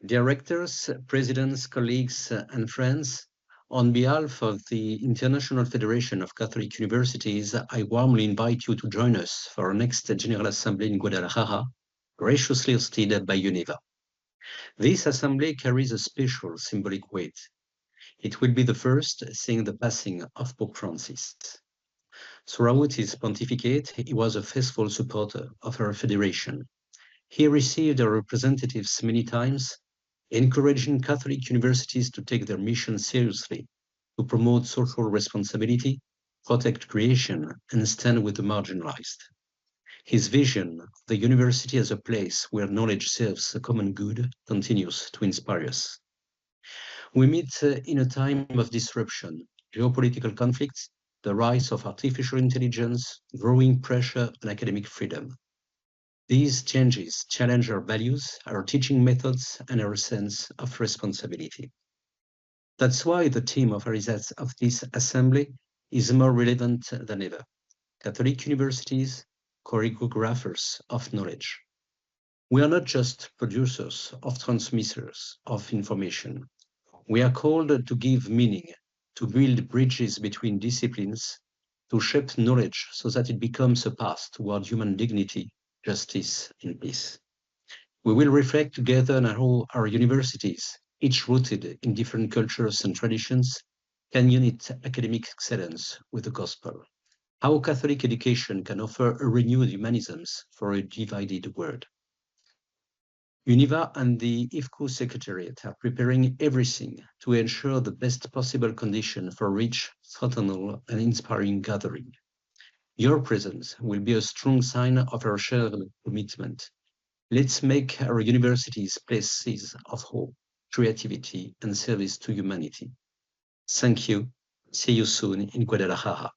Directors, presidents, colleagues, and friends, on behalf of the International Federation of Catholic Universities, I warmly invite you to join us for our next General Assembly in Guadalajara, graciously hosted by UNIVA. This assembly carries a special symbolic weight. It will be the first since the passing of Pope Francis. Throughout his pontificate, he was a faithful supporter of our federation. He received our representatives many times, encouraging Catholic universities to take their mission seriously, to promote social responsibility, protect creation, and stand with the marginalized. His vision of the university as a place where knowledge serves a common good continues to inspire us. We meet in a time of disruption, geopolitical conflicts, the rise of artificial intelligence, growing pressure on academic freedom. These changes challenge our values, our teaching methods, and our sense of responsibility. That's why the theme of this assembly is more relevant than ever. Catholic universities, choreographers of knowledge. We are not just producers or transmitters of information. We are called to give meaning, to build bridges between disciplines, to shape knowledge so that it becomes a path toward human dignity, justice, and peace. We will reflect together on how our universities, each rooted in different cultures and traditions, can unite academic excellence with the gospel. How Catholic education can offer a renewed humanism for a divided world. UNIVA and the IFCU Secretariat are preparing everything to ensure the best possible condition for rich, fraternal, and inspiring gathering. Your presence will be a strong sign of our shared commitment. Let's make our universities places of hope, creativity, and service to humanity. Thank you. See you soon in Guadalajara.